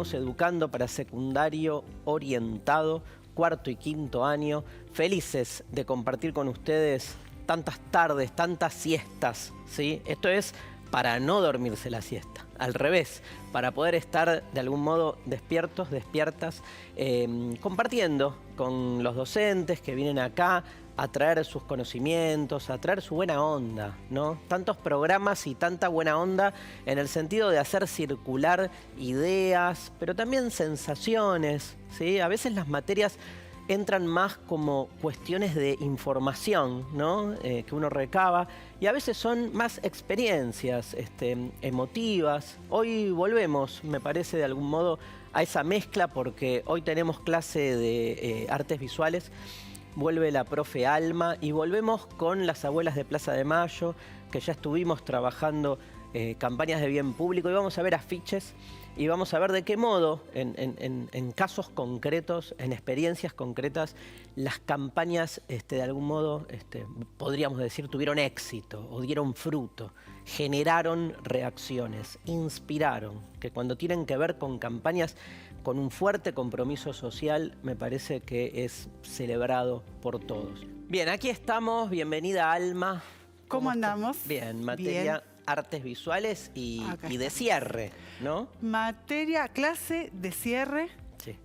seguimos educando para secundario orientado, cuarto y quinto año. Felices de compartir con ustedes tantas tardes, tantas siestas, ¿sí? Esto es para no dormirse la siesta. Al revés, para poder estar de algún modo despiertos, despiertas, compartiendo con los docentes que vienen acá a traer sus conocimientos, a traer su buena onda, ¿no? Tantos programas y tanta buena onda en el sentido de hacer circular ideas, pero también sensaciones, ¿sí? A veces las materias entran más como cuestiones de información, ¿no? Que uno recaba, y a veces son más experiencias emotivas. Hoy volvemos, me parece, de algún modo a esa mezcla, porque hoy tenemos clase de artes visuales. Vuelve la profe Alma y volvemos con las abuelas de Plaza de Mayo, que ya estuvimos trabajando campañas de bien público, y vamos a ver afiches y vamos a ver de qué modo, en casos concretos, en experiencias concretas, las campañas de algún modo, podríamos decir, tuvieron éxito o dieron fruto, generaron reacciones, inspiraron, que cuando tienen que ver con campañas con un fuerte compromiso social, me parece que es celebrado por todos. Bien, aquí estamos. Bienvenida, Alma. ¿Cómo andamos? Bien, materia artes visuales y de cierre, ¿no? Materia, clase de cierre. Sí,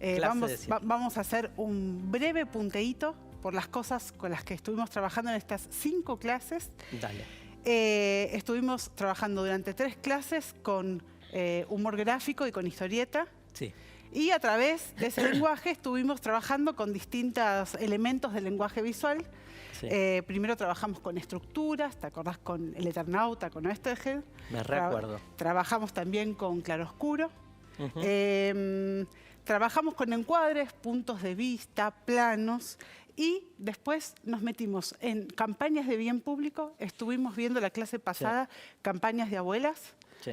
vamos a hacer un breve punteíto por las cosas con las que estuvimos trabajando en estas 5 clases. Dale. Estuvimos trabajando durante 3 clases con humor gráfico y con historieta. Sí. Y a través de ese lenguaje estuvimos trabajando con distintos elementos del lenguaje visual. Sí. Primero trabajamos con estructuras, ¿te acordás? Con el Eternauta, con Oesterheld. Me recuerdo. Trabajamos también con claroscuro. Trabajamos con encuadres, puntos de vista, planos. Y después nos metimos en campañas de bien público. Estuvimos viendo la clase pasada, campañas de abuelas. Sí.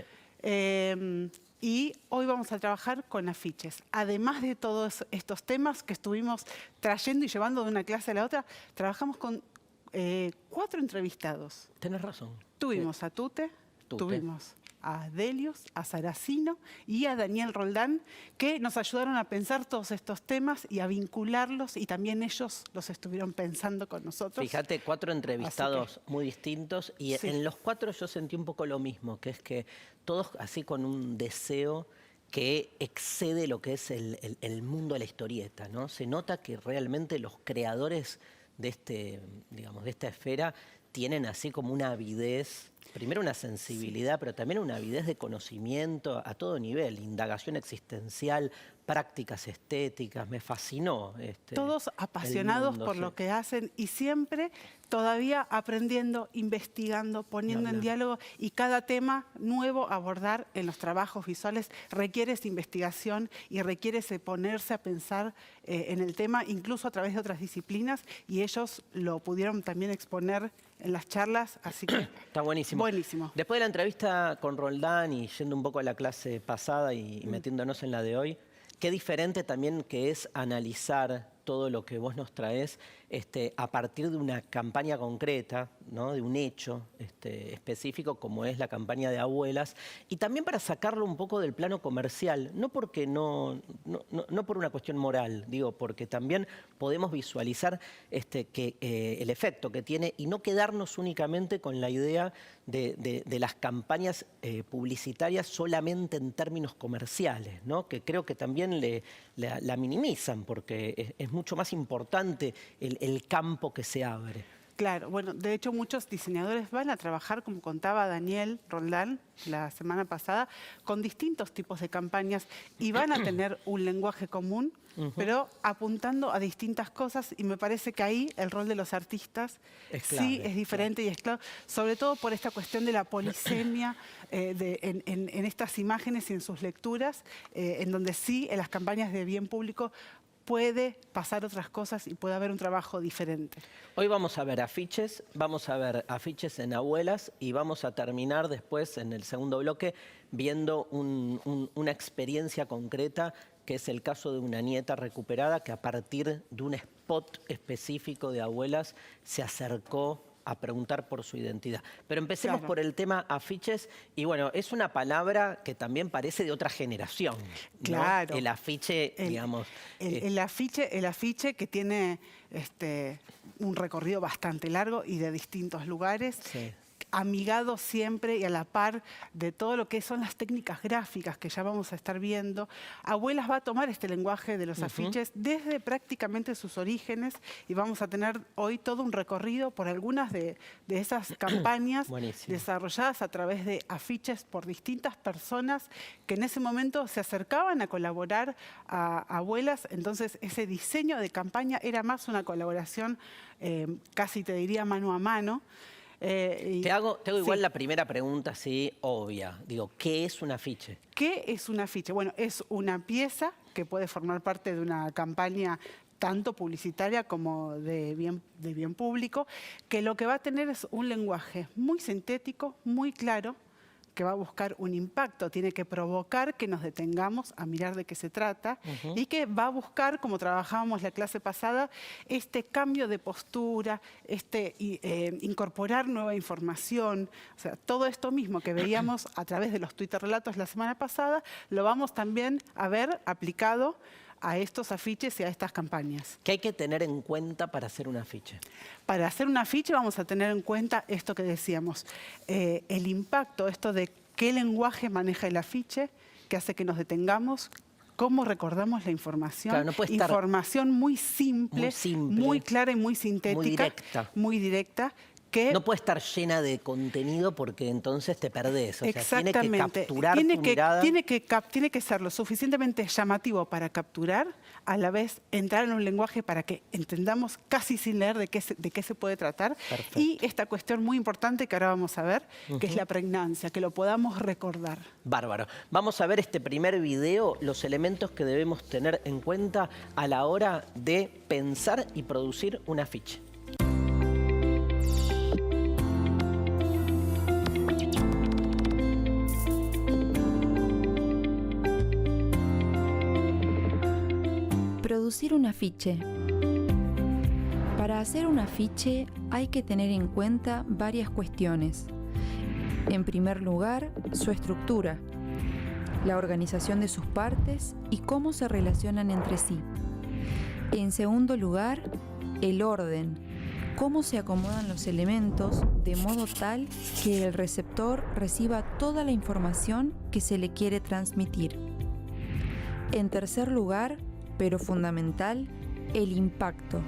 Y hoy vamos a trabajar con afiches. Además de todos estos temas que estuvimos trayendo y llevando de una clase a la otra, trabajamos con 4 entrevistados. Tenés razón. Tuvimos a Tute, tuvimos a Delius, a Saracino y a Daniel Roldán, que nos ayudaron a pensar todos estos temas y a vincularlos, y también ellos los estuvieron pensando con nosotros. Fíjate, 4 entrevistados muy distintos, y en los 4 yo sentí un poco lo mismo, que es que todos así con un deseo que excede lo que es el mundo de la historieta, ¿no? Se nota que realmente los creadores de digamos, de esta esfera tienen así como una avidez, primero una sensibilidad, pero también una avidez de conocimiento a todo nivel, indagación existencial, prácticas estéticas. Me fascinó. Todos apasionados por lo que hacen y siempre todavía aprendiendo, investigando, poniendo en diálogo, y cada tema nuevo a abordar en los trabajos visuales requiere esa investigación y requiere ese ponerse a pensar en el tema, incluso a través de otras disciplinas, y ellos lo pudieron también exponer en las charlas, así que está buenísimo. Buenísimo. Después de la entrevista con Roldán y yendo un poco a la clase pasada y metiéndonos en la de hoy, qué diferente también que es analizar todo lo que vos nos traés a partir de una campaña concreta, ¿no? De un hecho específico como es la campaña de abuelas, y también para sacarlo un poco del plano comercial, no porque no por una cuestión moral, digo, porque también podemos visualizar que el efecto que tiene, y no quedarnos únicamente con la idea de las campañas publicitarias solamente en términos comerciales, ¿no? Que creo que también la minimizan, porque es mucho más importante el campo que se abre. Claro, bueno, de hecho muchos diseñadores van a trabajar, como contaba Daniel Roldán la semana pasada, con distintos tipos de campañas, y van a tener un lenguaje común, pero apuntando a distintas cosas, y me parece que ahí el rol de los artistas sí es diferente, y es claro, sobre todo por esta cuestión de la polisemia en estas imágenes y en sus lecturas, en donde sí, en las campañas de bien público, puede pasar otras cosas y puede haber un trabajo diferente. Hoy vamos a ver afiches en abuelas, y vamos a terminar después en el segundo bloque viendo una experiencia concreta, que es el caso de una nieta recuperada que a partir de un spot específico de abuelas se acercó a preguntar por su identidad. Pero empecemos Claro. por el tema afiches. Y bueno, es una palabra que también parece de otra generación, ¿no? Claro. El afiche, digamos. El afiche que tiene un recorrido bastante largo y de distintos lugares. Sí. Amigado siempre y a la par de todo lo que son las técnicas gráficas que ya vamos a estar viendo. Abuelas va a tomar este lenguaje de los afiches desde prácticamente sus orígenes y vamos a tener hoy todo un recorrido por algunas de esas campañas Buenísimo. desarrolladas a través de afiches por distintas personas que en ese momento se acercaban a colaborar a abuelas. Entonces ese diseño de campaña era más una colaboración, casi te diría mano a mano. Te hago igual sí. la primera pregunta, sí, obvia. Digo, ¿qué es un afiche? ¿Qué es un afiche? Bueno, es una pieza que puede formar parte de una campaña tanto publicitaria como de bien público, que lo que va a tener es un lenguaje muy sintético, muy claro, que va a buscar un impacto, tiene que provocar que nos detengamos a mirar de qué se trata y que va a buscar, como trabajábamos la clase pasada, este cambio de postura, incorporar nueva información. O sea, todo esto mismo que veíamos a través de los Twitter relatos la semana pasada, lo vamos también a ver aplicado a estos afiches y a estas campañas. ¿Qué hay que tener en cuenta para hacer un afiche? Para hacer un afiche vamos a tener en cuenta esto que decíamos, el impacto, esto de qué lenguaje maneja el afiche, que hace que nos detengamos, cómo recordamos la información. Claro, no puede estar información muy simple, muy clara y muy sintética. Muy directa. Que no puede estar llena de contenido porque entonces te perdés. O sea, exactamente. Tiene que capturar tu mirada. Tiene que ser lo suficientemente llamativo para capturar, a la vez entrar en un lenguaje para que entendamos casi sin leer de qué se puede tratar. Perfecto. Y esta cuestión muy importante que ahora vamos a ver, que es la pregnancia, que lo podamos recordar. Bárbaro. Vamos a ver este primer video, los elementos que debemos tener en cuenta a la hora de pensar y producir un afiche. Producir un afiche. Para hacer un afiche hay que tener en cuenta varias cuestiones. En primer lugar, su estructura, la organización de sus partes y cómo se relacionan entre sí. En segundo lugar, el orden, cómo se acomodan los elementos de modo tal que el receptor reciba toda la información que se le quiere transmitir. En tercer lugar, pero fundamental, el impacto.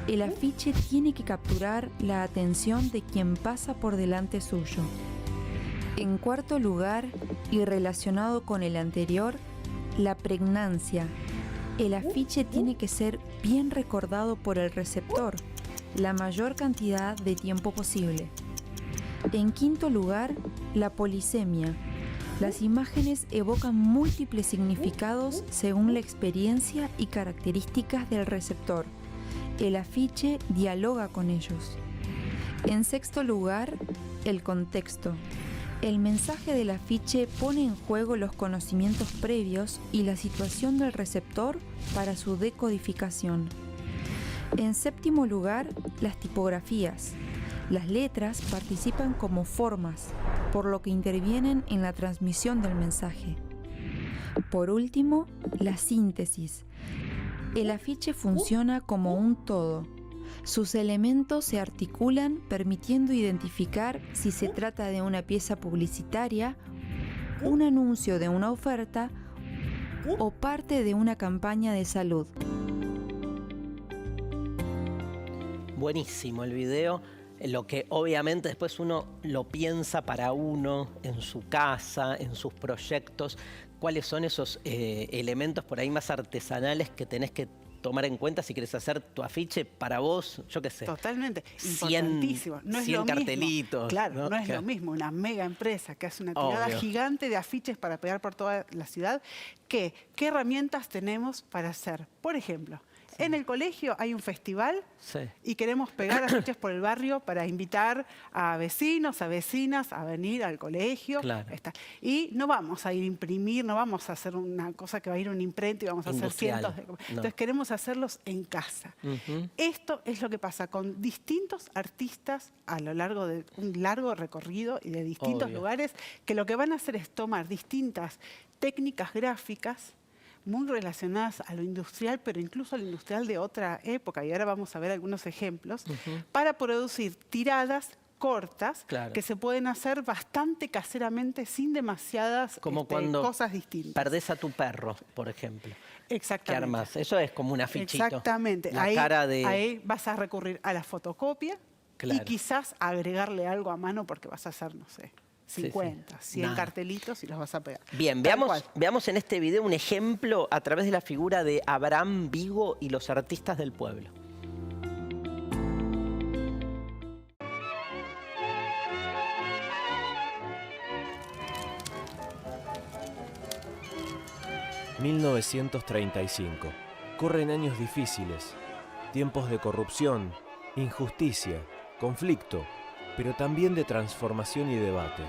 El afiche tiene que capturar la atención de quien pasa por delante suyo. En cuarto lugar, y relacionado con el anterior, la pregnancia. El afiche tiene que ser bien recordado por el receptor, la mayor cantidad de tiempo posible. En quinto lugar, la polisemia. Las imágenes evocan múltiples significados según la experiencia y características del receptor. El afiche dialoga con ellos. En sexto lugar, el contexto. El mensaje del afiche pone en juego los conocimientos previos y la situación del receptor para su decodificación. En séptimo lugar, las tipografías. Las letras participan como formas, por lo que intervienen en la transmisión del mensaje. Por último, la síntesis. El afiche funciona como un todo. Sus elementos se articulan permitiendo identificar si se trata de una pieza publicitaria, un anuncio de una oferta o parte de una campaña de salud. Buenísimo el video. Lo que obviamente después uno lo piensa para uno, en su casa, en sus proyectos. ¿Cuáles son esos elementos por ahí más artesanales que tenés que tomar en cuenta si querés hacer tu afiche para vos? Yo qué sé. Totalmente. 100, Importantísimo. No es 100 lo mismo. cartelitos. Claro, no es Claro. lo mismo una mega empresa que hace una tirada Obvio. gigante de afiches para pegar por toda la ciudad. ¿Qué herramientas tenemos para hacer? Por ejemplo, En el colegio hay un festival Sí. y queremos pegar afiches por el barrio para invitar a vecinos, a vecinas a venir al colegio. Claro. Y no vamos a ir a imprimir, no vamos a hacer una cosa que va a ir a una imprenta y vamos a hacer Industrial. cientos de... No. Entonces queremos hacerlos en casa. Esto es lo que pasa con distintos artistas a lo largo de un largo recorrido y de distintos Obvio. lugares, que lo que van a hacer es tomar distintas técnicas gráficas muy relacionadas a lo industrial, pero incluso a lo industrial de otra época, y ahora vamos a ver algunos ejemplos, para producir tiradas cortas Claro. que se pueden hacer bastante caseramente sin demasiadas Como cuando cosas distintas. perdés a tu perro, por ejemplo. ¿Qué Exactamente. armás? Eso es como un afichito. Exactamente. La cara de... ahí vas a recurrir a la fotocopia Claro. y quizás agregarle algo a mano porque vas a hacer, no sé, Sí, 50, sí. 100 Nada. cartelitos y los vas a pegar. Bien, Tal cual. veamos en este video un ejemplo a través de la figura de Abraham Vigo y los artistas del pueblo. ...1935... Corren años difíciles, tiempos de corrupción, injusticia, conflicto, pero también de transformación y debate.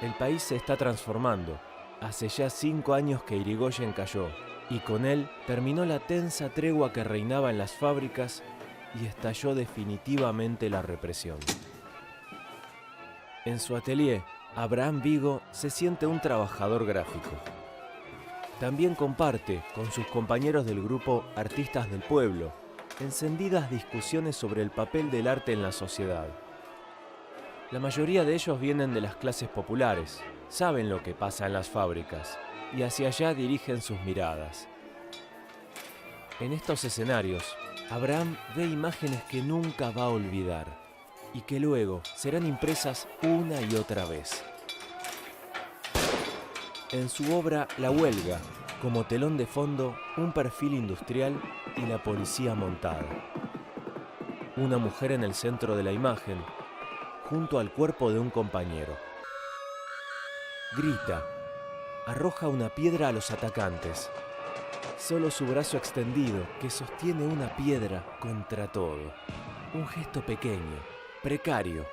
El país se está transformando. Hace ya 5 años que Irigoyen cayó, y con él terminó la tensa tregua que reinaba en las fábricas y estalló definitivamente la represión. En su atelier, Abraham Vigo se siente un trabajador gráfico. También comparte con sus compañeros del grupo Artistas del Pueblo encendidas discusiones sobre el papel del arte en la sociedad. La mayoría de ellos vienen de las clases populares, saben lo que pasa en las fábricas y hacia allá dirigen sus miradas. En estos escenarios, Abraham ve imágenes que nunca va a olvidar y que luego serán impresas una y otra vez. En su obra La Huelga, como telón de fondo, un perfil industrial y la policía montada. Una mujer en el centro de la imagen, junto al cuerpo de un compañero. Grita, arroja una piedra a los atacantes. Solo su brazo extendido, que sostiene una piedra contra todo. Un gesto pequeño, precario.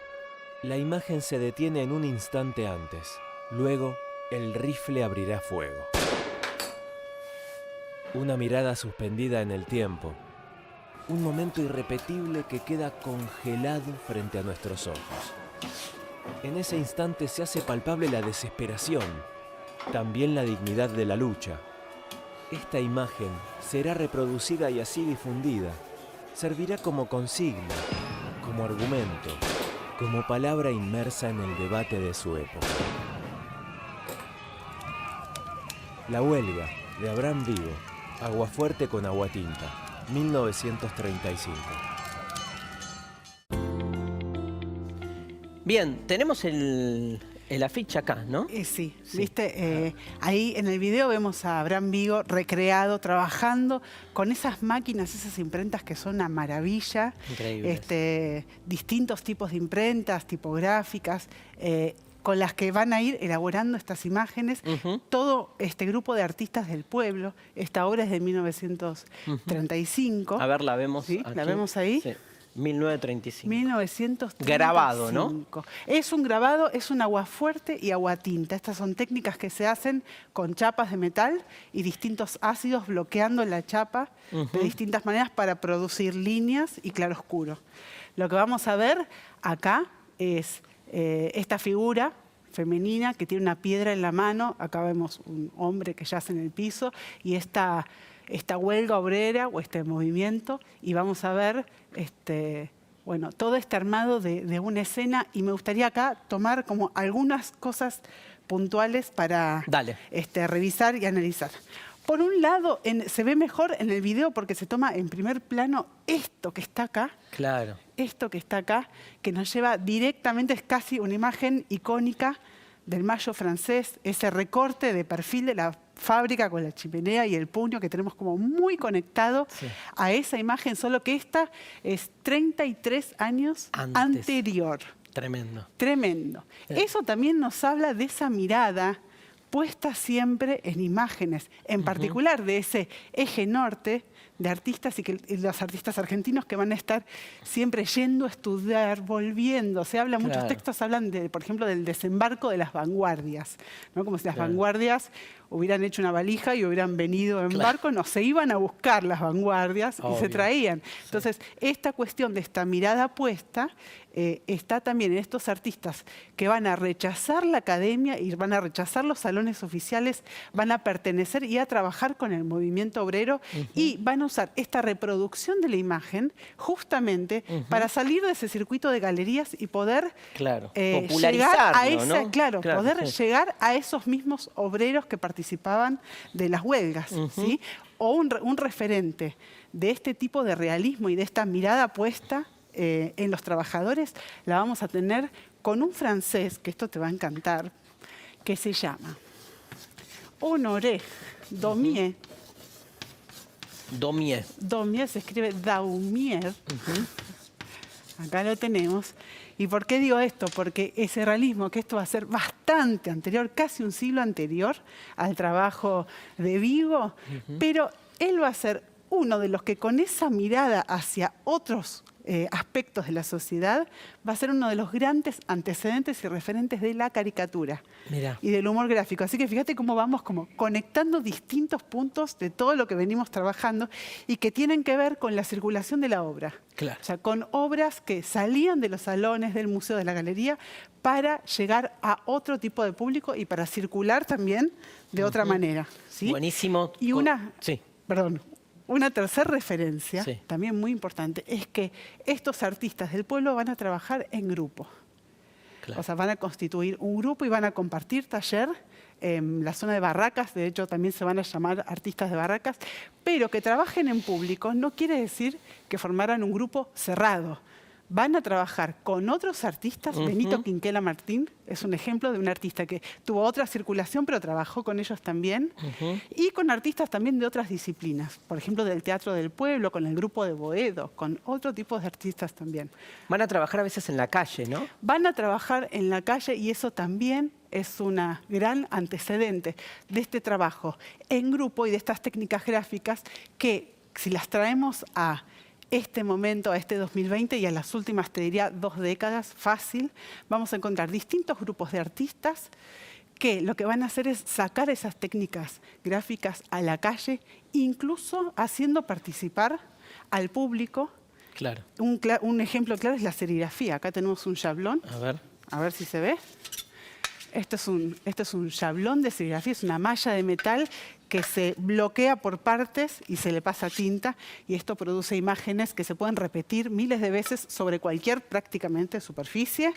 La imagen se detiene en un instante antes. Luego, el rifle abrirá fuego. Una mirada suspendida en el tiempo. Un momento irrepetible que queda congelado frente a nuestros ojos. En ese instante se hace palpable la desesperación, también la dignidad de la lucha. Esta imagen será reproducida y así difundida. Servirá como consigna, como argumento, como palabra inmersa en el debate de su época. La Huelga, de Abraham Vigo, Aguafuerte con Aguatinta, 1935. Bien, tenemos el afiche acá, ¿no? Sí, Sí. viste, ahí en el video vemos a Abraham Vigo recreado, trabajando con esas máquinas, esas imprentas que son una maravilla. Increíbles. Distintos tipos de imprentas, tipográficas, con las que van a ir elaborando estas imágenes. Todo este grupo de artistas del pueblo. Esta obra es de 1935. A ver, la vemos. ¿Sí? Aquí. ¿La vemos ahí? Sí. 1935. 1935. Grabado, ¿no? Es un grabado, es un aguafuerte y aguatinta. Estas son técnicas que se hacen con chapas de metal y distintos ácidos bloqueando la chapa de distintas maneras para producir líneas y claroscuro. Lo que vamos a ver acá es esta figura femenina que tiene una piedra en la mano. Acá vemos un hombre que yace en el piso y esta huelga obrera o este movimiento, y vamos a ver bueno, todo este armado de una escena, y me gustaría acá tomar como algunas cosas puntuales para revisar y analizar. Por un lado, se ve mejor en el video porque se toma en primer plano esto que está acá. Claro. Esto que está acá, que nos lleva directamente, es casi una imagen icónica del Mayo francés, ese recorte de perfil de la fábrica con la chimenea y el puño que tenemos como muy conectado a esa imagen, solo que esta es 33 años anterior. Tremendo. Tremendo. Eso también nos habla de esa mirada puesta siempre en imágenes, en particular de ese eje norte de artistas y los artistas argentinos que van a estar siempre yendo a estudiar, volviendo. Se habla, muchos textos hablan, por ejemplo, del desembarco de las vanguardias, ¿no? Como si las vanguardias hubieran hecho una valija y hubieran venido en barco, no, se iban a buscar las vanguardias y se traían. Entonces, esta cuestión de esta mirada puesta está también en estos artistas que van a rechazar la academia y van a rechazar los salones oficiales, van a pertenecer y a trabajar con el movimiento obrero y van a usar esta reproducción de la imagen justamente para salir de ese circuito de galerías y poder llegar a esa, ¿no? poder llegar a esos mismos obreros que participaban de las huelgas, ¿sí? O un referente de este tipo de realismo y de esta mirada puesta en los trabajadores, la vamos a tener con un francés, que esto te va a encantar, que se llama Honoré Daumier. Daumier se escribe Daumier. Acá lo tenemos. ¿Y por qué digo esto? Porque ese realismo, que esto va a ser bastante anterior, casi un siglo anterior al trabajo de Vigo, pero él va a ser uno de los que con esa mirada hacia otros aspectos de la sociedad va a ser uno de los grandes antecedentes y referentes de la caricatura y del humor gráfico. Así que fíjate cómo vamos como conectando distintos puntos de todo lo que venimos trabajando y que tienen que ver con la circulación de la obra. O sea, con obras que salían de los salones, del museo, de la galería, para llegar a otro tipo de público y para circular también de otra manera. ¿Sí? Buenísimo. Y una tercera referencia, también muy importante, es que estos artistas del pueblo van a trabajar en grupo. O sea, van a constituir un grupo y van a compartir taller en la zona de Barracas. De hecho, también se van a llamar artistas de Barracas. Pero que trabajen en público no quiere decir que formaran un grupo cerrado. Van a trabajar con otros artistas. Benito Quinquela Martín es un ejemplo de un artista que tuvo otra circulación, pero trabajó con ellos también. Y con artistas también de otras disciplinas. Por ejemplo, del Teatro del Pueblo, con el grupo de Boedo, con otro tipo de artistas también. Van a trabajar a veces en la calle, ¿no? Van a trabajar en la calle y eso también es una gran antecedente de este trabajo en grupo y de estas técnicas gráficas que, si las traemos a este momento, a este 2020 y a las últimas, te diría, 2 décadas, fácil, vamos a encontrar distintos grupos de artistas que lo que van a hacer es sacar esas técnicas gráficas a la calle, incluso haciendo participar al público. Un ejemplo claro es la serigrafía. Acá tenemos un chablón. A ver si se ve. Esto es un chablón de serigrafía, es una malla de metal que se bloquea por partes y se le pasa tinta, y esto produce imágenes que se pueden repetir miles de veces sobre cualquier prácticamente superficie.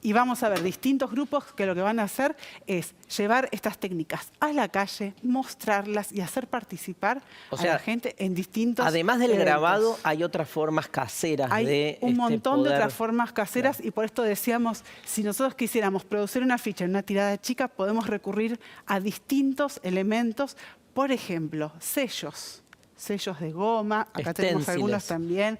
Y vamos a ver distintos grupos que lo que van a hacer es llevar estas técnicas a la calle, mostrarlas y hacer participar a la gente en distintos además del eventos. grabado, hay otras formas caseras Hay un montón de otras formas caseras y por esto decíamos, si nosotros quisiéramos producir una ficha en una tirada chica, podemos recurrir a distintos elementos. Por ejemplo, sellos de goma. Acá tenemos algunos también.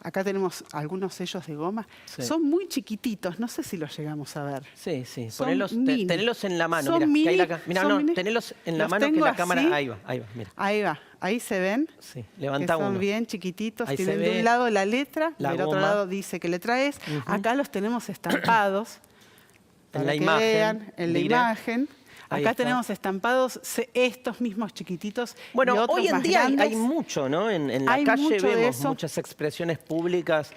Acá tenemos algunos sellos de goma. Son muy chiquititos, no sé si los llegamos a ver. Tenelos en la mano. Son mira, mini, tenelos en la mano que la cámara... Ahí va, mira. Ahí se ven. Levanta que son uno. bien chiquititos. Ahí tienen se de ve un lado la letra, la del otro goma. lado dice que letra es. Acá los tenemos estampados. En para la que imagen. Vean, en la imagen. Ahí Acá está. tenemos estampados estos mismos chiquititos. Bueno, y otros hoy en más día grandes. hay mucho, ¿no? En la Hay calle mucho de vemos eso. muchas expresiones públicas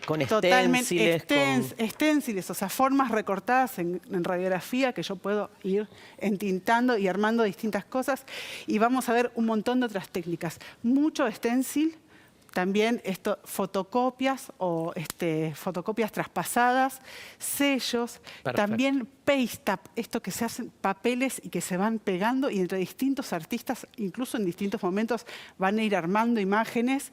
con Totalmente esténciles. esténciles, o sea, formas recortadas en radiografía que yo puedo ir entintando y armando distintas cosas. Y vamos a ver un montón de otras técnicas. Mucho stencil, también fotocopias o fotocopias traspasadas, sellos, también paste up, esto que se hacen papeles y que se van pegando y entre distintos artistas, incluso en distintos momentos, van a ir armando imágenes.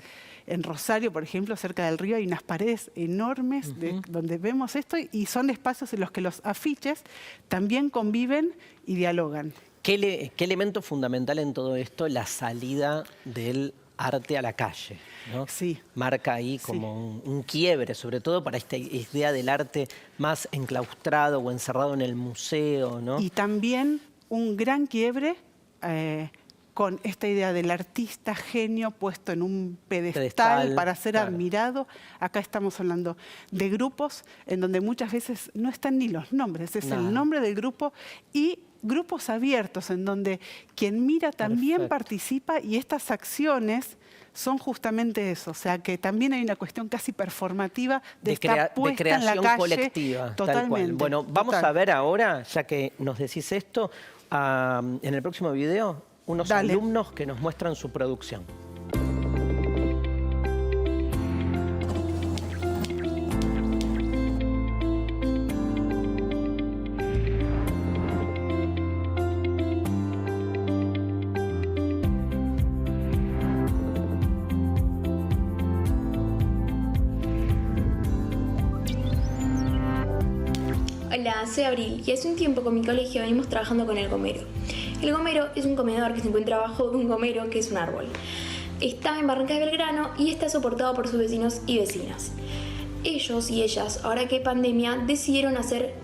En Rosario, por ejemplo, cerca del río, hay unas paredes enormes donde vemos esto y son espacios en los que los afiches también conviven y dialogan. ¿Qué elemento fundamental en todo esto? La salida del arte a la calle, ¿no? Marca ahí como un quiebre, sobre todo para esta idea del arte más enclaustrado o encerrado en el museo, ¿no? Y también un gran quiebre con esta idea del artista genio puesto en un pedestal para ser admirado. Acá estamos hablando de grupos en donde muchas veces no están ni los nombres, es el nombre del grupo, y grupos abiertos en donde quien mira también participa, y estas acciones son justamente eso. O sea, que también hay una cuestión casi performativa de estar puesta en la calle, colectiva. Totalmente. Tal cual. Bueno, vamos a ver ahora, ya que nos decís esto, en el próximo video, unos alumnos que nos muestran su producción. Hola, soy Abril y hace un tiempo con mi colegio venimos trabajando con el gomero. El gomero es un comedor que se encuentra abajo de un gomero, que es un árbol. Está en Barranca de Belgrano y está soportado por sus vecinos y vecinas. Ellos y ellas, ahora que hay pandemia, decidieron hacer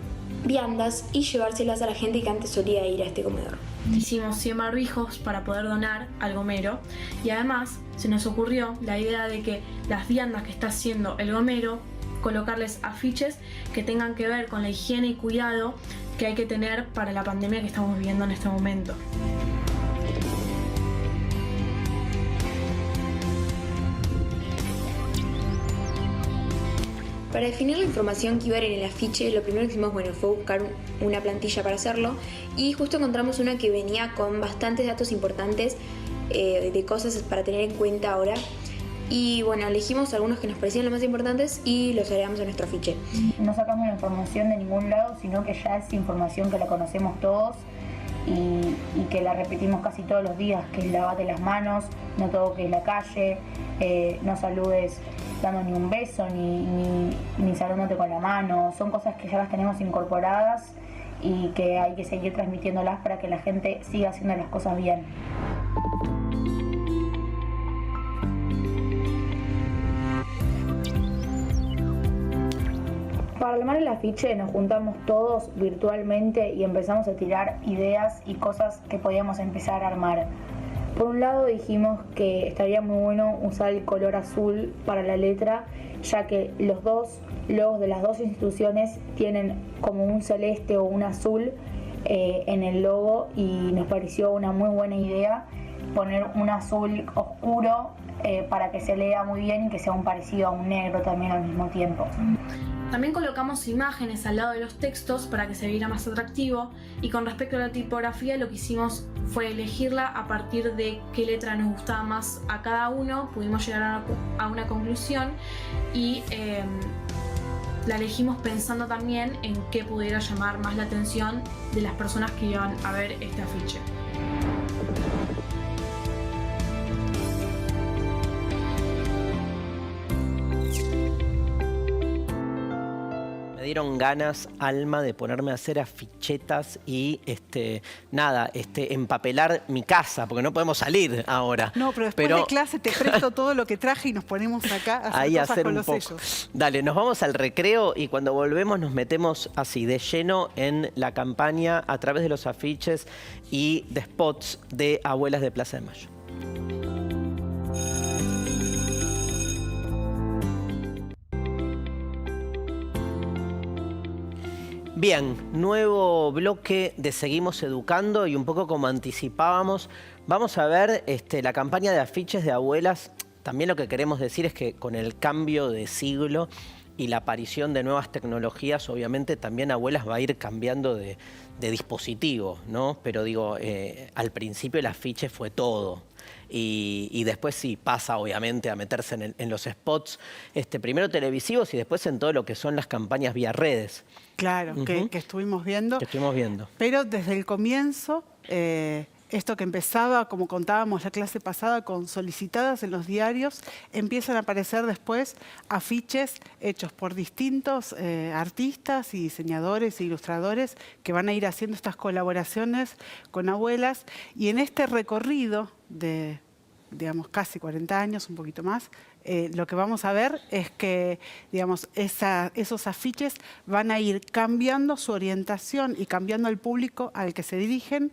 viandas y llevárselas a la gente que antes solía ir a este comedor. Hicimos 100 barbijos para poder donar al gomero, y además se nos ocurrió la idea de que las viandas que está haciendo el gomero, colocarles afiches que tengan que ver con la higiene y cuidado que hay que tener para la pandemia que estamos viviendo en este momento. Para definir la información que iba a ir en el afiche, lo primero que hicimos fue buscar una plantilla para hacerlo, y justo encontramos una que venía con bastantes datos importantes de cosas para tener en cuenta ahora. Y bueno, elegimos algunos que nos parecían los más importantes y los agregamos a nuestro afiche. No sacamos la información de ningún lado, sino que ya es información que la conocemos todos y que la repetimos casi todos los días, que es lavate las manos, no toques la calle, no saludes dando ni un beso, ni saludándote con la mano. Son cosas que ya las tenemos incorporadas y que hay que seguir transmitiéndolas para que la gente siga haciendo las cosas bien. Para armar el afiche nos juntamos todos virtualmente y empezamos a tirar ideas y cosas que podíamos empezar a armar. Por un lado dijimos que estaría muy bueno usar el color azul para la letra, ya que los dos logos de las dos instituciones tienen como un celeste o un azul en el logo, y nos pareció una muy buena idea poner un azul oscuro para que se lea muy bien y que sea un parecido a un negro también al mismo tiempo. También colocamos imágenes al lado de los textos para que se viera más atractivo, y con respecto a la tipografía lo que hicimos fue elegirla a partir de qué letra nos gustaba más a cada uno. Pudimos llegar a una conclusión y la elegimos pensando también en qué pudiera llamar más la atención de las personas que iban a ver este afiche. Me dieron ganas, Alma, de ponerme a hacer afichetas y empapelar mi casa, porque no podemos salir ahora. No, pero después de clase te presto todo lo que traje y nos ponemos acá a hacer cosas con los sellos. Dale, nos vamos al recreo y cuando volvemos nos metemos así de lleno en la campaña a través de los afiches y de spots de Abuelas de Plaza de Mayo. Bien, nuevo bloque de Seguimos Educando, y un poco como anticipábamos, vamos a ver la campaña de afiches de Abuelas. También lo que queremos decir es que con el cambio de siglo y la aparición de nuevas tecnologías, obviamente también Abuelas va a ir cambiando de dispositivo, ¿no? Pero digo, al principio el afiche fue todo. Y después sí pasa obviamente a meterse en los spots, primero televisivos y después en todo lo que son las campañas vía redes. Claro, que estuvimos viendo. Que estuvimos viendo. Pero desde el comienzo, esto que empezaba, como contábamos la clase pasada, con solicitadas en los diarios, empiezan a aparecer después afiches hechos por distintos artistas y diseñadores e ilustradores que van a ir haciendo estas colaboraciones con Abuelas. Y en este recorrido de, digamos, casi 40 años, un poquito más, lo que vamos a ver es que, digamos, esos afiches van a ir cambiando su orientación y cambiando el público al que se dirigen.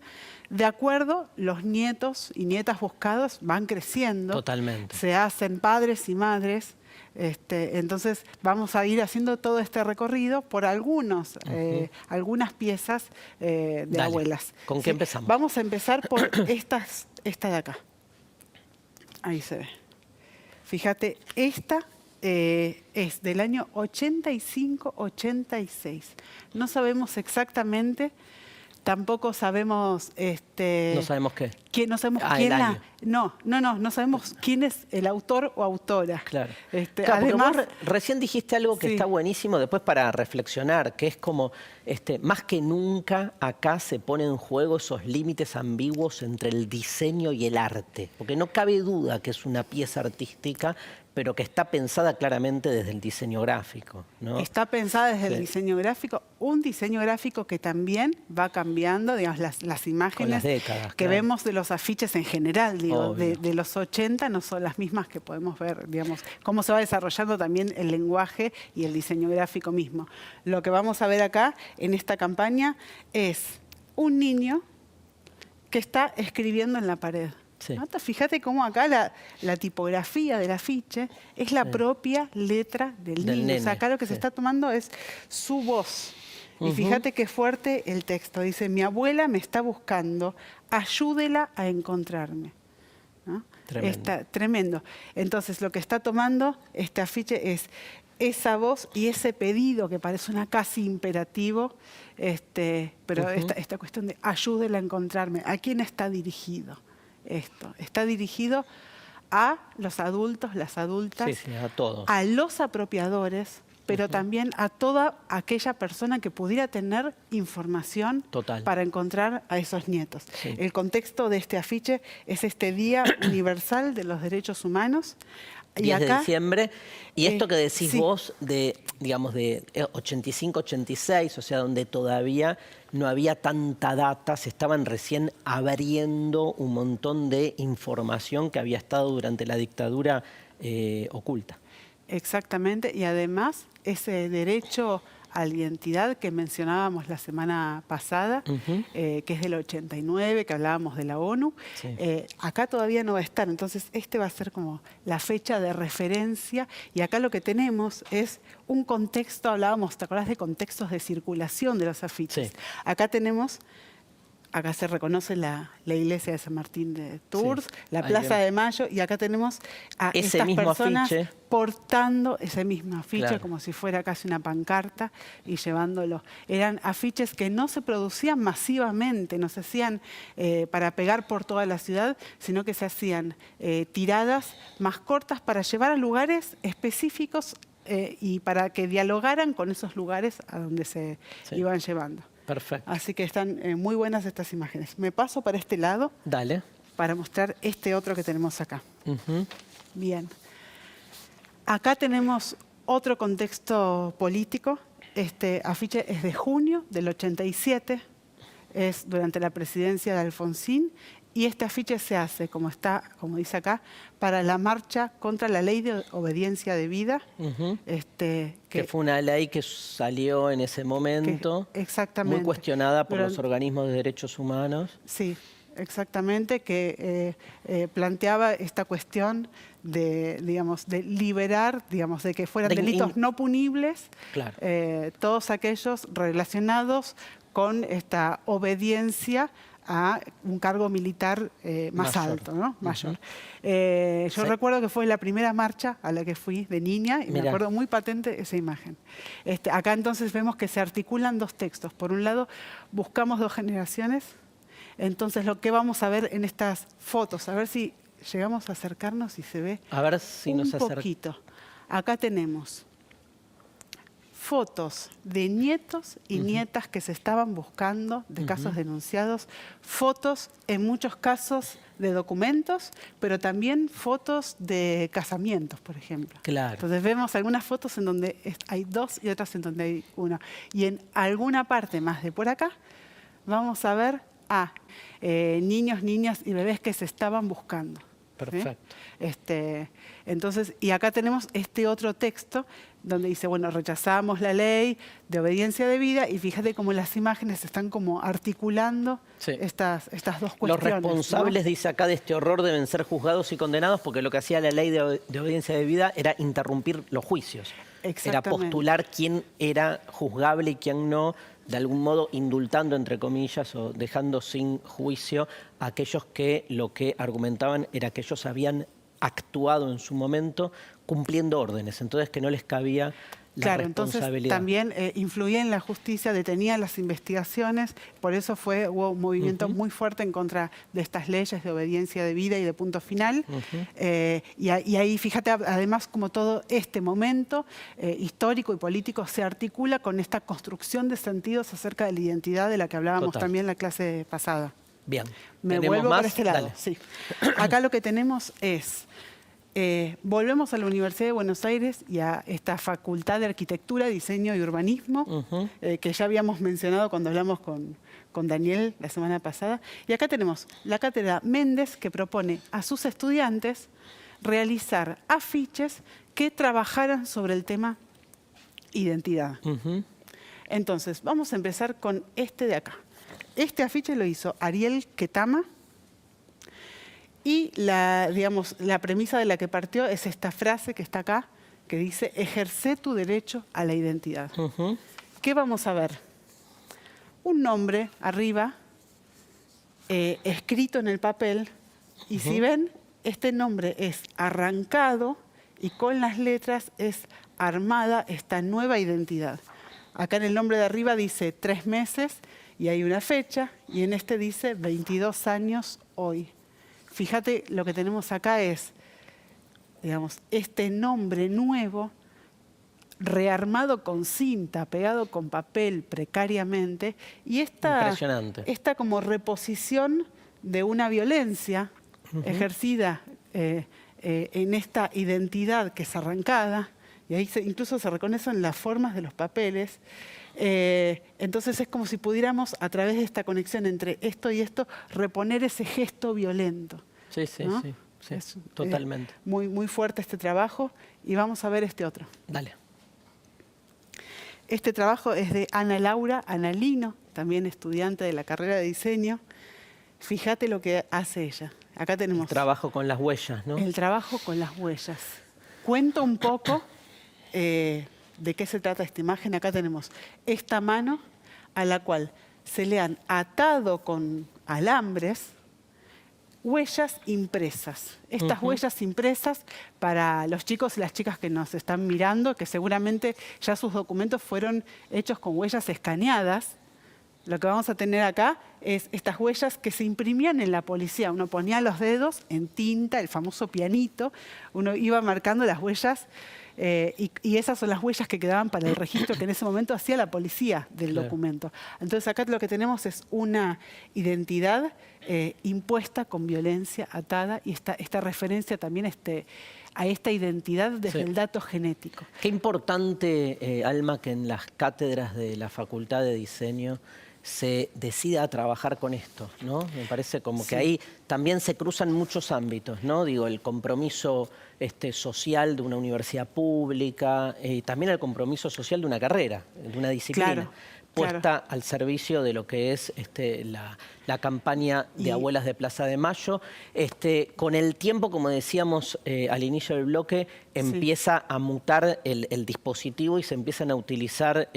De acuerdo, los nietos y nietas buscados van creciendo. Totalmente. Se hacen padres y madres. Entonces vamos a ir haciendo todo este recorrido por algunas piezas de Dale. abuelas. ¿Con qué empezamos? Vamos a empezar por esta de acá. Ahí se ve. Fíjate, esta es del año 85-86. No sabemos exactamente, tampoco sabemos... ¿No sabemos qué? No sabemos Ah, quién el la... año. No sabemos quién es el autor o autora. Claro. Además, porque vos recién dijiste algo que sí. está buenísimo después para reflexionar, que es como, más que nunca acá se ponen en juego esos límites ambiguos entre el diseño y el arte. Porque no cabe duda que es una pieza artística, pero que está pensada claramente desde el diseño gráfico, ¿no? Está pensada desde Sí. el diseño gráfico, un diseño gráfico que también va cambiando, digamos, las imágenes Con las décadas, que claro. vemos de los afiches en general, digo, Obvio. de los 80 no son las mismas que podemos ver, digamos, cómo se va desarrollando también el lenguaje y el diseño gráfico mismo. Lo que vamos a ver acá en esta campaña es un niño que está escribiendo en la pared. Sí. ¿No? Fíjate cómo acá la tipografía del afiche es la propia letra del Del niño. O sea, nene, acá lo que se sí. está tomando es su voz. Y Ujú. fíjate qué fuerte el texto. Dice, mi abuela me está buscando, ayúdela a encontrarme. ¿No? Tremendo. Tremendo. Entonces, lo que está tomando este afiche es esa voz y ese pedido que parece una casi imperativo, pero Ujú. esta cuestión de ayúdela a encontrarme. ¿A quién está dirigido esto? Está dirigido a los adultos, las adultas, Sí, sí, a todos. a los apropiadores, pero también a toda aquella persona que pudiera tener información Total. para encontrar a esos nietos. Sí. El contexto de este afiche es este Día Universal de los Derechos Humanos. 10 de diciembre. Y esto que decís sí. vos, digamos, de 85-86, o sea, donde todavía no había tanta data, se estaban recién abriendo un montón de información que había estado durante la dictadura oculta. Exactamente, y además ese derecho a la identidad que mencionábamos la semana pasada, Ujú. que es del 89, que hablábamos de la ONU, Sí. acá todavía no va a estar. Entonces, va a ser como la fecha de referencia. Y acá lo que tenemos es un contexto, hablábamos, ¿te acordás de contextos de circulación de los afiches? Sí. Acá tenemos... Acá se reconoce la iglesia de San Martín de Tours, Sí, la ahí Plaza vemos. de Mayo, y acá tenemos a Ese estas mismo personas afiche. portando ese mismo afiche, Claro. como si fuera casi una pancarta, y llevándolo. Eran afiches que no se producían masivamente, no se hacían para pegar por toda la ciudad, sino que se hacían tiradas más cortas para llevar a lugares específicos y para que dialogaran con esos lugares a donde se Sí. iban llevando. Perfecto. Así que están muy buenas estas imágenes. Me paso para este lado Dale. para mostrar este otro que tenemos acá. Ujú. Bien. Acá tenemos otro contexto político. Este afiche es de junio del 87, es durante la presidencia de Alfonsín, y este afiche se hace, como dice acá, para la marcha contra la ley de obediencia debida. Ujú. Que fue una ley que salió en ese momento, exactamente. muy cuestionada por los Durante- organismos de derechos humanos. Sí, exactamente, que planteaba esta cuestión de, digamos, de liberar, digamos, de que fueran De delitos no punibles, Claro. todos aquellos relacionados con esta obediencia a un cargo militar más Mayor. alto, ¿no? Mayor. Ujú. Yo Sí. recuerdo que fue la primera marcha a la que fui de niña y me Mirá. acuerdo muy patente esa imagen. Acá entonces vemos que se articulan dos textos. Por un lado, buscamos dos generaciones. Entonces, lo que vamos a ver en estas fotos, a ver si llegamos a acercarnos y se ve A ver si un nos acercamos. poquito. Acá tenemos fotos de nietos y nietas que se estaban buscando, de casos denunciados, fotos en muchos casos de documentos, pero también fotos de casamientos, por ejemplo. Claro. Entonces vemos algunas fotos en donde hay dos y otras en donde hay una. Y en alguna parte más de por acá vamos a ver a niños, niñas y bebés que se estaban buscando. Perfecto. Entonces, y acá tenemos este otro texto donde dice, bueno, rechazamos la ley de obediencia debida, y fíjate cómo las imágenes están como articulando estas dos cuestiones. Los responsables, ¿no? dice acá, de este horror deben ser juzgados y condenados, porque lo que hacía la ley de obediencia debida era interrumpir los juicios. Era postular quién era juzgable y quién no, de algún modo indultando, entre comillas, o dejando sin juicio a aquellos que lo que argumentaban era que ellos habían actuado en su momento cumpliendo órdenes, entonces que no les cabía la responsabilidad. Entonces también influía en la justicia, detenía las investigaciones, por eso hubo un movimiento muy fuerte en contra de estas leyes de obediencia debida y de punto final. Y ahí, fíjate, además, como todo este momento histórico y político se articula con esta construcción de sentidos acerca de la identidad de la que hablábamos también en la clase pasada. Bien. Me vuelvo por este lado. Sí. Acá lo que tenemos es... volvemos a la Universidad de Buenos Aires y a esta Facultad de Arquitectura, Diseño y Urbanismo, que ya habíamos mencionado cuando hablamos con Daniel la semana pasada. Y acá tenemos la Cátedra Méndez, que propone a sus estudiantes realizar afiches que trabajaran sobre el tema identidad. Entonces, vamos a empezar con este de acá. Este afiche lo hizo Ariel Ketama. Y la premisa de la que partió es esta frase que está acá, que dice, ejerce tu derecho a la identidad. ¿Qué vamos a ver? Un nombre arriba, escrito en el papel, y si ven, este nombre es arrancado y con las letras es armada esta nueva identidad. Acá en el nombre de arriba dice 3 meses y hay una fecha, y en este dice 22 años hoy. Fíjate, lo que tenemos acá es, digamos, este nombre nuevo, rearmado con cinta, pegado con papel precariamente, y esta como reposición de una violencia ejercida en esta identidad que es arrancada, y ahí incluso se reconocen las formas de los papeles. Entonces es como si pudiéramos, a través de esta conexión entre esto y esto, reponer ese gesto violento. Sí, ¿no? sí, totalmente. Muy, muy fuerte este trabajo, y vamos a ver este otro. Dale. Este trabajo es de Ana Laura Analino, también estudiante de la carrera de diseño. Fíjate lo que hace ella. Acá tenemos... El trabajo con las huellas, ¿no? El trabajo con las huellas. Cuento un poco de qué se trata esta imagen. Acá tenemos esta mano a la cual se le han atado con alambres huellas impresas. Estas huellas impresas, para los chicos y las chicas que nos están mirando, que seguramente ya sus documentos fueron hechos con huellas escaneadas, lo que vamos a tener acá es estas huellas que se imprimían en la policía. Uno ponía los dedos en tinta, el famoso pianito, uno iba marcando las huellas, y esas son las huellas que quedaban para el registro que en ese momento hacía la policía del documento. Entonces acá lo que tenemos es una identidad impuesta con violencia, atada, y esta referencia también a esta identidad desde el dato genético. Qué importante, Alma, que en las cátedras de la Facultad de Diseño se decida a trabajar con esto, ¿no? Me parece como que ahí también se cruzan muchos ámbitos, ¿no? Digo, el compromiso social de una universidad pública, también el compromiso social de una carrera, de una disciplina, puesta al servicio de lo que es la campaña de Abuelas de Plaza de Mayo. Con el tiempo, como decíamos al inicio del bloque, empieza a mutar el dispositivo y se empiezan a utilizar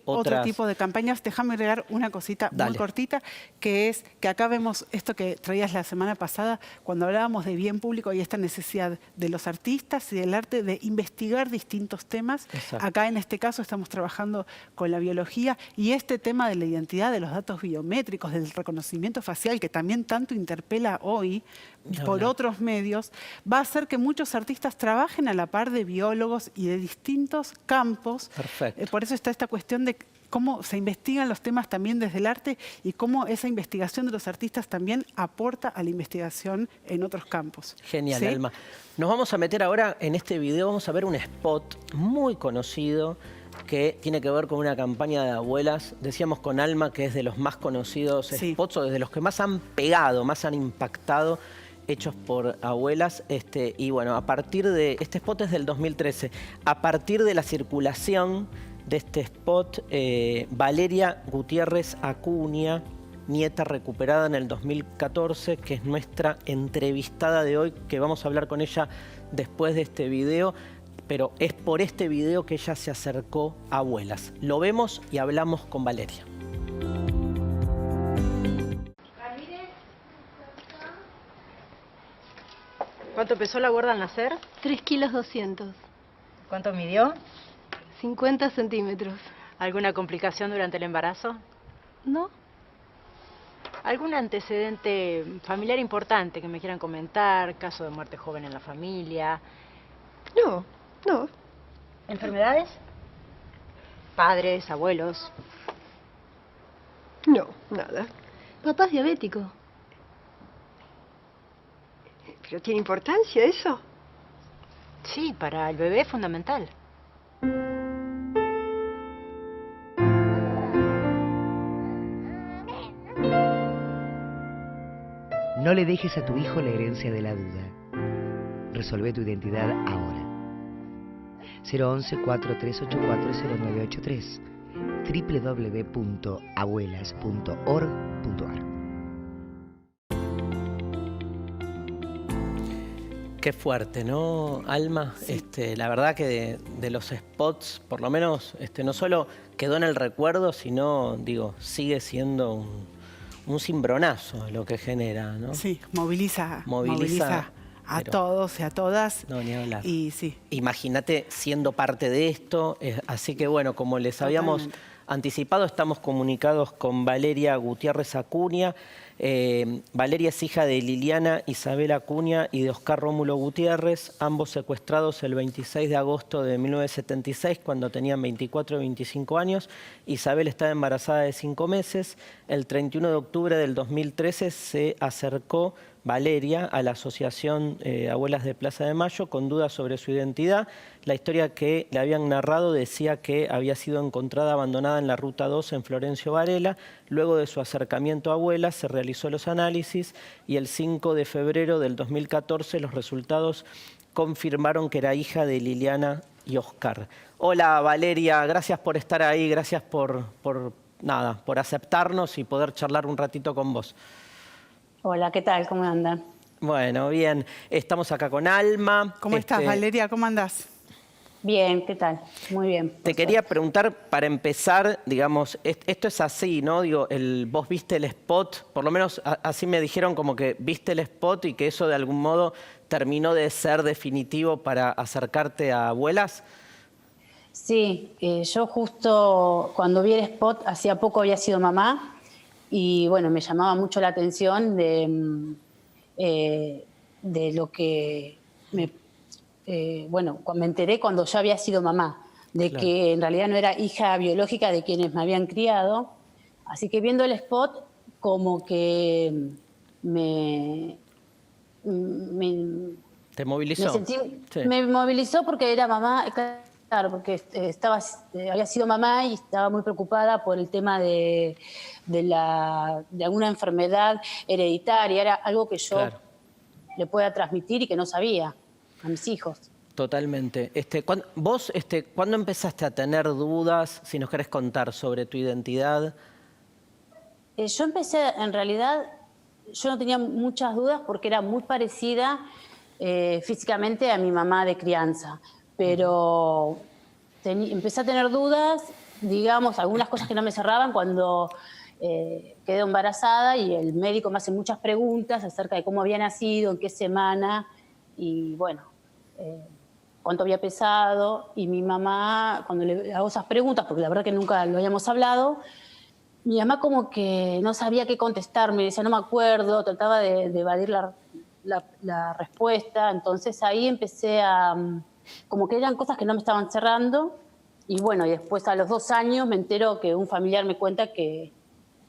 otro tipo de campañas. Déjame agregar una cosita muy cortita, que es que acá vemos esto que traías la semana pasada, cuando hablábamos de bien público y esta necesidad de los artistas y del arte de investigar distintos temas. Acá en este caso estamos trabajando con la biología, y este tema de la identidad, de los datos biométricos, del reconocimiento facial, que también tanto interpela hoy por otros medios, va a hacer que muchos artistas trabajen a la par de biólogos y de distintos campos. Por eso está esta cuestión de cómo se investigan los temas también desde el arte, y cómo esa investigación de los artistas también aporta a la investigación en otros campos. Genial, Alma. Nos vamos a meter ahora en este video, vamos a ver un spot muy conocido que tiene que ver con una campaña de abuelas. Decíamos con Alma que es de los más conocidos spots, o desde los que más han pegado, más han impactado hechos por abuelas. Y bueno, a partir de... Este spot es del 2013. A partir de la circulación de este spot, Valeria Gutiérrez Acuña, nieta recuperada en el 2014, que es nuestra entrevistada de hoy, que vamos a hablar con ella después de este video, pero es por este video que ella se acercó a Abuelas. Lo vemos y hablamos con Valeria. ¿Cuánto pesó la gorda al nacer? 3 kilos 200, ¿Cuánto midió? 50 centímetros. ¿Alguna complicación durante el embarazo? ¿No? ¿Algún antecedente familiar importante que me quieran comentar? ¿Caso de muerte joven en la familia? No, no. ¿Enfermedades? ¿Padres, abuelos? No, nada. Papá es diabético. ¿Pero tiene importancia eso? Sí, para el bebé es fundamental. No le dejes a tu hijo la herencia de la duda. Resolvé tu identidad ahora. 011-4384-0983 www.abuelas.org.ar. Qué fuerte, ¿no, Alma? Sí. La verdad que de los spots, por lo menos, no solo quedó en el recuerdo, sino, digo, sigue siendo un cimbronazo lo que genera, ¿no? Sí, moviliza a pero todos y a todas. no, ni hablar. Y sí. Imagínate siendo parte de esto. Así que bueno, como les habíamos Totalmente. anticipado, estamos comunicados con Valeria Gutiérrez Acuña. Valeria es hija de Liliana Isabel Acuña y de Oscar Rómulo Gutiérrez, ambos secuestrados el 26 de agosto de 1976, cuando tenían 24 y 25 años. Isabel estaba embarazada de 5 meses. El 31 de octubre del 2013 se acercó Valeria a la Asociación Abuelas de Plaza de Mayo con dudas sobre su identidad. La historia que le habían narrado decía que había sido encontrada abandonada en la Ruta 2 en Florencio Varela. Luego de su acercamiento a Abuelas se realizó los análisis y el 5 de febrero del 2014 los resultados confirmaron que era hija de Liliana y Oscar. Hola Valeria, gracias por estar ahí, gracias por aceptarnos y poder charlar un ratito con vos. Hola, ¿qué tal? ¿Cómo andan? Bueno, bien. Estamos acá con Alma. ¿Cómo estás, Valeria? ¿Cómo andás? Bien, ¿qué tal? Muy bien. Te quería preguntar, para empezar, digamos, esto es así, ¿no? Digo, vos viste el spot, por lo menos así me dijeron, como que viste el spot y que eso de algún modo terminó de ser definitivo para acercarte a Abuelas. Sí, yo justo cuando vi el spot, hacía poco había sido mamá y bueno, me llamaba mucho la atención de lo que me enteré cuando ya había sido mamá, de Claro. que en realidad no era hija biológica de quienes me habían criado. Así que viendo el spot, como que ¿Te movilizó? Sí. Sí. Me movilizó porque era mamá, claro, porque había sido mamá y estaba muy preocupada por el tema de alguna enfermedad hereditaria. Era algo que yo Claro. le pueda transmitir y que no sabía a mis hijos. Totalmente. Vos, ¿cuándo empezaste a tener dudas, si nos querés contar, sobre tu identidad? Yo empecé, en realidad, yo no tenía muchas dudas porque era muy parecida físicamente a mi mamá de crianza, pero empecé a tener dudas, digamos, algunas cosas que no me cerraban cuando quedé embarazada y el médico me hace muchas preguntas acerca de cómo había nacido, en qué semana y bueno, cuánto había pesado. Y mi mamá, cuando le hago esas preguntas, porque la verdad que nunca lo habíamos hablado, mi mamá como que no sabía qué contestarme, decía no me acuerdo, trataba de evadir la respuesta. Entonces ahí empecé como que eran cosas que no me estaban cerrando. Y bueno, y después a los 2 años me entero que un familiar me cuenta que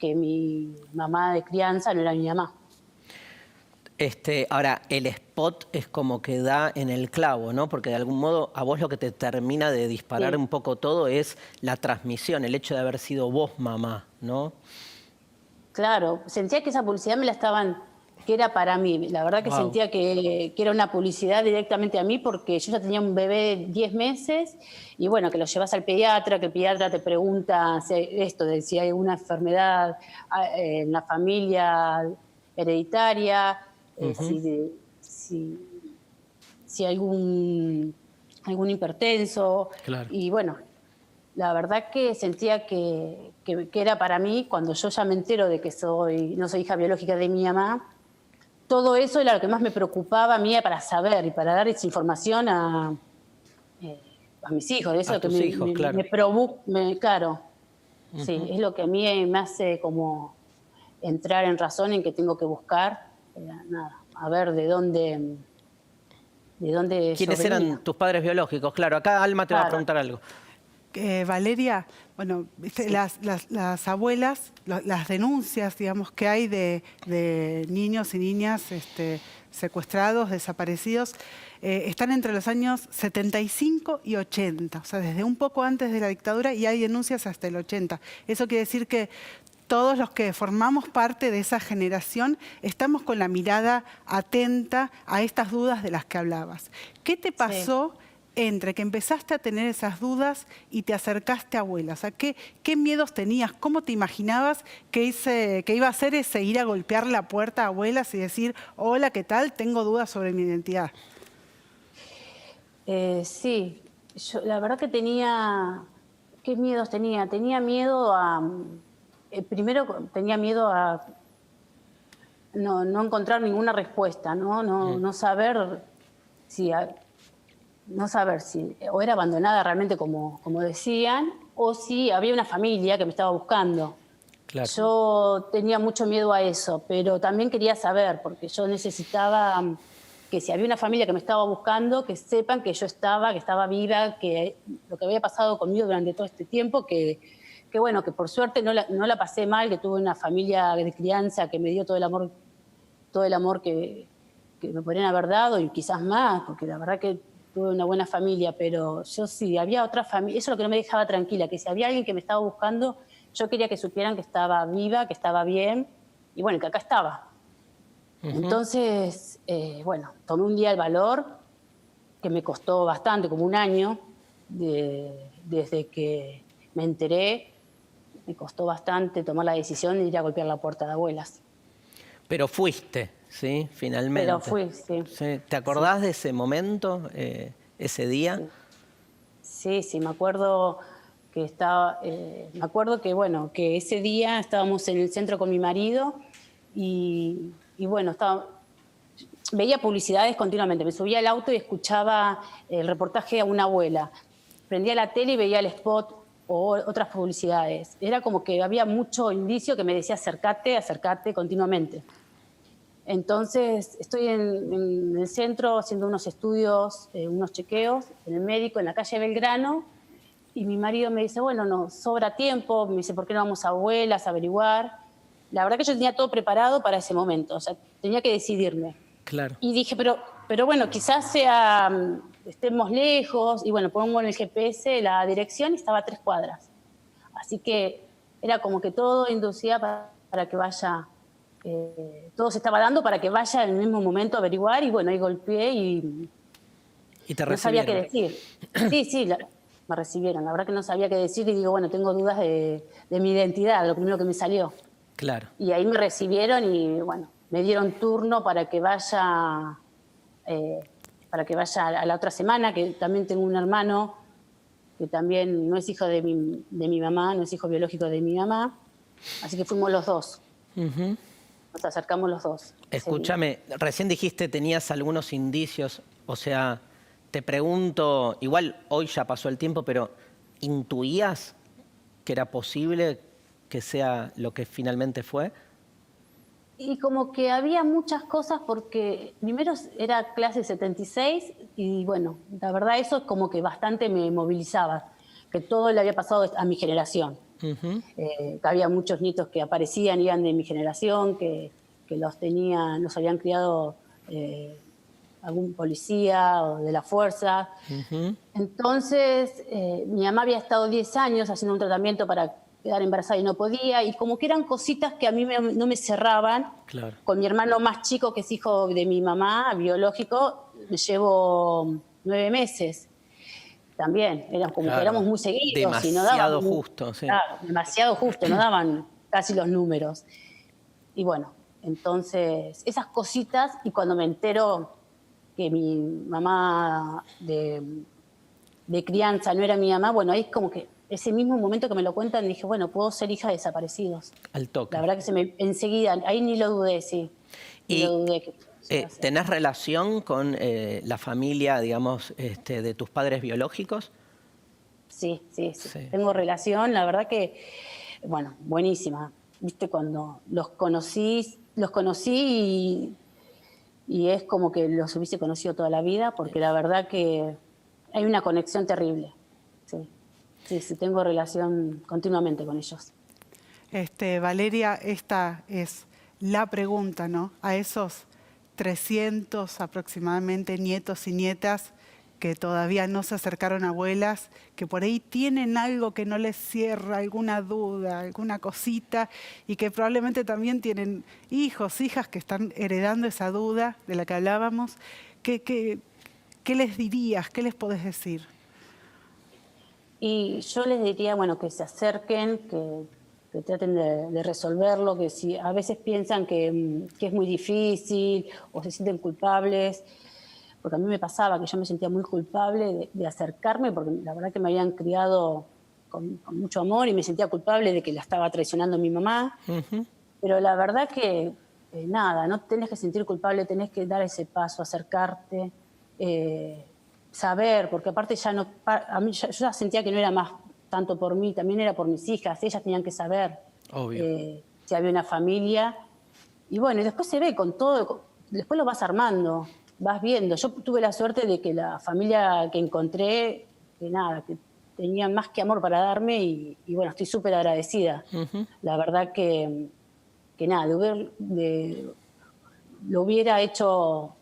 mi mamá de crianza no era mi mamá. Ahora, el spot es como que da en el clavo, ¿no? Porque de algún modo a vos lo que te termina de disparar un poco todo es la transmisión, el hecho de haber sido vos mamá, ¿no? Claro, sentía que esa publicidad me la estaban era para mí. La verdad que sentía que era una publicidad directamente a mí, porque yo ya tenía un bebé de 10 meses y bueno, que lo llevas al pediatra, que el pediatra te pregunta de si hay alguna enfermedad en la familia hereditaria, si hay algún hipertenso. Claro. Y bueno, la verdad que sentía que era para mí. Cuando yo ya me entero de que no soy hija biológica de mi mamá, todo eso era lo que más me preocupaba a mí para saber y para dar esa información a mis hijos. Eso a tus hijos, claro. me provoca, claro. Sí, es lo que a mí me hace como entrar en razón en que tengo que buscar, a ver de dónde ¿Quiénes eran tus padres biológicos? Claro, acá Alma te va a preguntar algo. Valeria, bueno, las abuelas, las denuncias, digamos, que hay de niños y niñas secuestrados, desaparecidos, están entre los años 75 y 80, o sea, desde un poco antes de la dictadura, y hay denuncias hasta el 80. Eso quiere decir que todos los que formamos parte de esa generación estamos con la mirada atenta a estas dudas de las que hablabas. ¿Qué te pasó entre que empezaste a tener esas dudas y te acercaste a abuela? O sea, ¿qué miedos tenías? ¿Cómo te imaginabas que iba a ser ese ir a golpear la puerta a abuelas y decir, hola, ¿qué tal? Tengo dudas sobre mi identidad. Sí, yo la verdad que tenía... ¿Qué miedos tenía? Tenía miedo a... primero tenía miedo a no encontrar ninguna respuesta, no saber si o era abandonada realmente como decían, o si había una familia que me estaba buscando. Claro. Yo tenía mucho miedo a eso, pero también quería saber, porque yo necesitaba que si había una familia que me estaba buscando, que sepan que yo estaba viva, que lo que había pasado conmigo durante todo este tiempo, que bueno, que por suerte no la pasé mal, que tuve una familia de crianza que me dio todo el amor que me podrían haber dado, y quizás más, porque la verdad que tuve una buena familia, pero yo sí, había otra familia, eso es lo que no me dejaba tranquila, que si había alguien que me estaba buscando, yo quería que supieran que estaba viva, que estaba bien, y bueno, que acá estaba. Entonces, bueno, tomé un día el valor, que me costó bastante, como un año, desde que me enteré. Me costó bastante tomar la decisión de ir a golpear la puerta de abuelas. Pero fuiste, ¿sí? Finalmente. Pero fui, sí. ¿Sí? ¿Te acordás de ese momento, ese día? Sí, me acuerdo que bueno, que ese día estábamos en el centro con mi marido y bueno, veía publicidades continuamente. Me subía al auto y escuchaba el reportaje a una abuela. Prendía la tele y veía el spot o otras publicidades. Era como que había mucho indicio que me decía acércate continuamente. Entonces estoy en el centro haciendo unos estudios, unos chequeos en el médico, en la calle Belgrano, y mi marido me dice, bueno, no sobra tiempo, me dice, ¿por qué no vamos a abuelas a averiguar? La verdad que yo tenía todo preparado para ese momento, o sea, tenía que decidirme. Claro. Y dije, pero bueno, quizás estemos lejos, y bueno, pongo en el GPS la dirección y estaba a 3 cuadras. Así que era como que todo inducía para que vaya, todo se estaba dando para que vaya en el mismo momento a averiguar, y bueno, ahí golpeé y te no sabía qué recibieron. decir. Sí, me recibieron. La verdad que no sabía qué decir y digo, bueno, tengo dudas de mi identidad, lo primero que me salió. Claro. Y ahí me recibieron y bueno, me dieron turno para que vaya a la otra semana, que también tengo un hermano que también no es hijo de mi mamá, no es hijo biológico de mi mamá, así que fuimos los dos. Nos acercamos los dos. Escúchame, recién dijiste tenías algunos indicios, o sea, te pregunto, igual hoy ya pasó el tiempo, pero ¿intuías que era posible que sea lo que finalmente fue? Y como que había muchas cosas, porque primero era clase 76 y bueno, la verdad eso como que bastante me movilizaba, que todo le había pasado a mi generación. Que había muchos nietos que aparecían, iban de mi generación, que los habían criado algún policía o de la fuerza. Entonces mi mamá había estado 10 años haciendo un tratamiento para quedar embarazada y no podía, y como que eran cositas que a mí no me cerraban. Claro. Con mi hermano más chico, que es hijo de mi mamá, biológico, me llevo 9 meses. También, como que éramos muy seguidos. Y no daban justo, sí. Claro, demasiado justo, no daban casi los números. Y bueno, entonces, esas cositas, y cuando me entero que mi mamá de crianza no era mi mamá, bueno, ahí es como que ese mismo momento que me lo cuentan, dije, bueno, puedo ser hija de desaparecidos. Al toque. La verdad que enseguida, ahí ni lo dudé, sí. Y lo dudé que ¿tenés relación con la familia, digamos, de tus padres biológicos? Sí. Tengo relación, la verdad que, bueno, buenísima. Viste, cuando los conocí y es como que los hubiese conocido toda la vida, porque la verdad que hay una conexión terrible. Sí, tengo relación continuamente con ellos. Valeria, esta es la pregunta, ¿no? A esos 300 aproximadamente nietos y nietas que todavía no se acercaron a abuelas, que por ahí tienen algo que no les cierra, alguna duda, alguna cosita, y que probablemente también tienen hijos, hijas que están heredando esa duda de la que hablábamos. ¿Qué les dirías? ¿Qué les podés decir? Y yo les diría, bueno, que se acerquen, que traten de resolverlo, que si a veces piensan que es muy difícil o se sienten culpables, porque a mí me pasaba que yo me sentía muy culpable de acercarme, porque la verdad que me habían criado con mucho amor y me sentía culpable de que la estaba traicionando mi mamá. Pero la verdad que nada, no tenés que sentir culpable, tenés que dar ese paso, acercarte, saber, porque aparte yo ya sentía que no era más tanto por mí, también era por mis hijas, ellas tenían que saber si había una familia. Y bueno, y después se ve con todo, después lo vas armando, vas viendo. Yo tuve la suerte de que la familia que encontré, que tenía más que amor para darme y bueno, estoy súper agradecida. La verdad que nada, lo hubiera hecho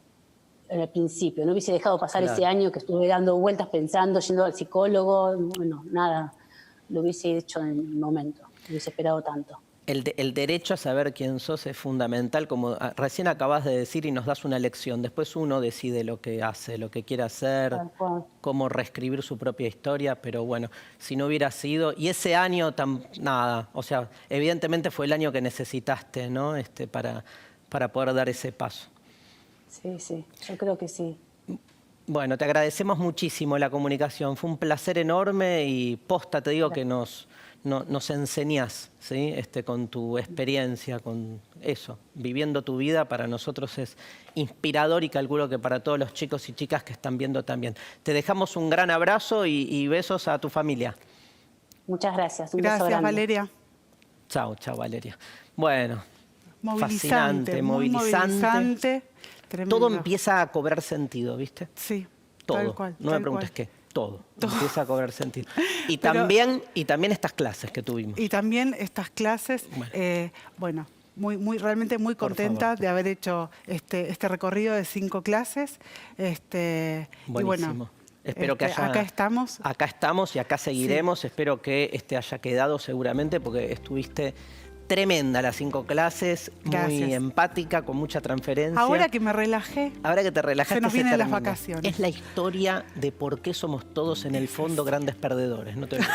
en el principio, no hubiese dejado pasar ese año que estuve dando vueltas pensando, yendo al psicólogo, bueno, nada, lo hubiese hecho en el momento, no hubiese esperado tanto. El derecho a saber quién sos es fundamental, como recién acabas de decir y nos das una lección. Después uno decide lo que hace, lo que quiere hacer, cómo reescribir su propia historia, pero bueno, si no hubiera sido... Y ese año, nada, o sea, evidentemente fue el año que necesitaste, ¿no? Para poder dar ese paso. Sí, yo creo que sí. Bueno, te agradecemos muchísimo la comunicación. Fue un placer enorme y posta, te digo que nos enseñás, ¿sí? Con tu experiencia, con eso, viviendo tu vida, para nosotros es inspirador y calculo que para todos los chicos y chicas que están viendo también. Te dejamos un gran abrazo y besos a tu familia. Muchas gracias. Un beso grande. Gracias, Valeria. Chao, Valeria. Bueno, movilizante, fascinante, movilizante. Tremendo. Todo empieza a cobrar sentido, ¿viste? Sí, todo. Tal cual. No me preguntes qué. Todo empieza a cobrar sentido. Y también estas clases que tuvimos. Y también estas clases, realmente muy contenta de haber hecho este recorrido de 5 clases. Buenísimo. Y bueno, espero que acá estamos. Acá estamos y acá seguiremos. Sí. Espero que haya quedado seguramente, porque estuviste tremenda las 5 clases. Gracias. Muy empática, con mucha transferencia. Ahora que me relajé. Ahora que te relajaste, se nos vienen las vacaciones. Es la historia de por qué somos todos en el fondo grandes perdedores. No te olvides.